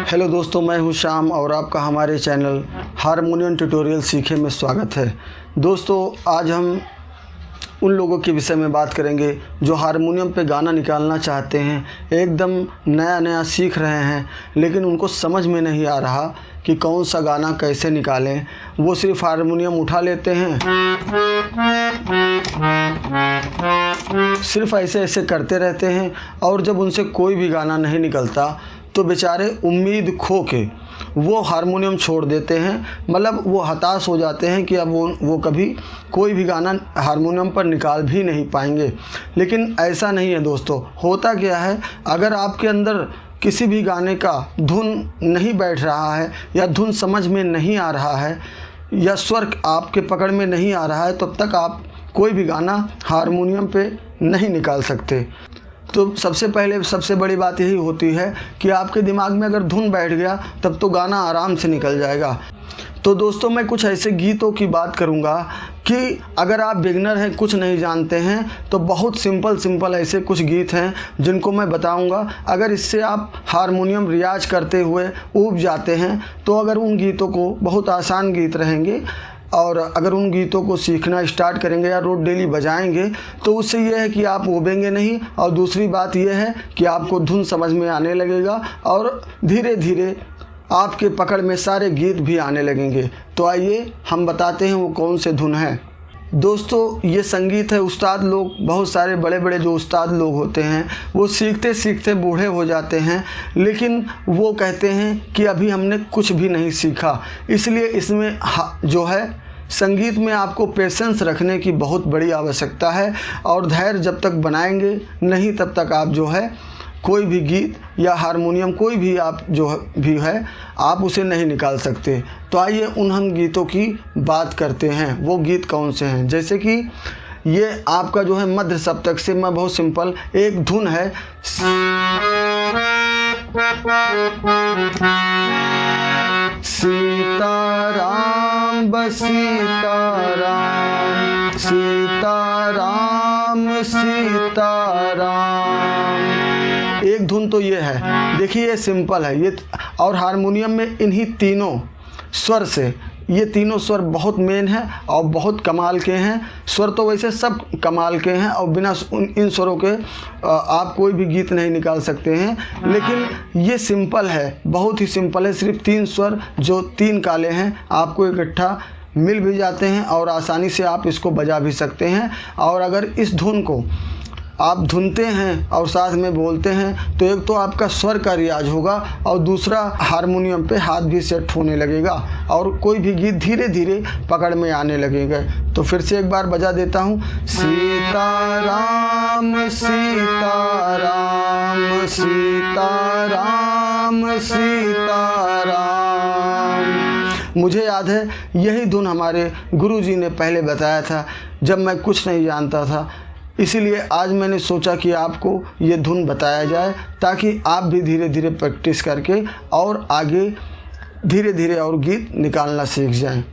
Hello दोस्तों, मैं हूं श्याम और आपका हमारे चैनल हारमोनियम ट्यूटोरियल सीखे में स्वागत है। दोस्तों, आज हम उन लोगों के विषय में बात करेंगे जो हारमोनियम पे गाना निकालना चाहते हैं, एकदम नया सीख रहे हैं, लेकिन उनको समझ में नहीं आ रहा कि कौन सा गाना कैसे निकालें। वो सिर्फ हारमोनियम उठा लेते हैं, सिर्फ ऐसे करते रहते हैं और जब उनसे कोई भी गाना नहीं निकलता तो बेचारे उम्मीद खो के वो हारमोनियम छोड़ देते हैं। मतलब वो हताश हो जाते हैं कि अब वो कभी कोई भी गाना हारमोनियम पर निकाल भी नहीं पाएंगे। लेकिन ऐसा नहीं है दोस्तों। होता क्या है, अगर आपके अंदर किसी भी गाने का धुन नहीं बैठ रहा है या धुन समझ में नहीं आ रहा है या स्वर आपके पकड़ में नहीं आ रहा है, तब तक आप कोई भी गाना हारमोनियम पे नहीं निकाल सकते। तो सबसे पहले सबसे बड़ी बात यही होती है कि आपके दिमाग में अगर धुन बैठ गया तब तो गाना आराम से निकल जाएगा। तो दोस्तों, मैं कुछ ऐसे गीतों की बात करूंगा कि अगर आप बिगनर हैं, कुछ नहीं जानते हैं, तो बहुत सिंपल ऐसे कुछ गीत हैं जिनको मैं बताऊंगा। अगर इससे आप हारमोनियम रियाज करते हुए ऊब जाते हैं तो अगर उन गीतों को, बहुत आसान गीत रहेंगे, और अगर उन गीतों को सीखना स्टार्ट करेंगे या रोज़ डेली बजाएंगे तो उससे ये है कि आप ऊबेंगे नहीं। और दूसरी बात ये है कि आपको धुन समझ में आने लगेगा और धीरे धीरे आपके पकड़ में सारे गीत भी आने लगेंगे। तो आइए हम बताते हैं वो कौन से धुन है। दोस्तों, ये संगीत है। उस्ताद लोग, बहुत सारे बड़े जो उस्ताद लोग होते हैं, वो सीखते सीखते बूढ़े हो जाते हैं, लेकिन वो कहते हैं कि अभी हमने कुछ भी नहीं सीखा। इसलिए इसमें जो है संगीत में आपको पेशेंस रखने की बहुत बड़ी आवश्यकता है और धैर्य जब तक बनाएंगे नहीं तब तक आप जो है कोई भी गीत या हारमोनियम कोई भी आप जो भी है आप उसे नहीं निकाल सकते। तो आइए उन हम गीतों की बात करते हैं। वो गीत कौन से हैं, जैसे कि ये आपका जो है मध्य सप्तक से, मैं बहुत सिंपल एक धुन है, सीताराम सीताराम सीताराम सीताराम, एक धुन तो ये है। देखिए ये सिंपल है ये, और हारमोनियम में इन्हीं तीनों स्वर से, ये तीनों स्वर बहुत मेन है और बहुत कमाल के हैं। स्वर तो वैसे सब कमाल के हैं और बिना इन स्वरों के आप कोई भी गीत नहीं निकाल सकते हैं। लेकिन ये सिंपल है, बहुत ही सिंपल है। सिर्फ 3 स्वर जो 3 काले हैं आपको इकट्ठा मिल भी जाते हैं और आसानी से आप इसको बजा भी सकते हैं। और अगर इस धुन को आप धुनते हैं और साथ में बोलते हैं तो एक तो आपका स्वर का रियाज होगा और दूसरा हारमोनियम पे हाथ भी सेट होने लगेगा और कोई भी गीत धीरे धीरे पकड़ में आने लगेगा। तो फिर से एक बार बजा देता हूँ, सीताराम सीताराम सीताराम सीताराम। मुझे याद है यही धुन हमारे गुरुजी ने पहले बताया था जब मैं कुछ नहीं जानता था। इसीलिए आज मैंने सोचा कि आपको ये धुन बताया जाए ताकि आप भी धीरे धीरे प्रैक्टिस करके और आगे धीरे धीरे और गीत निकालना सीख जाएं।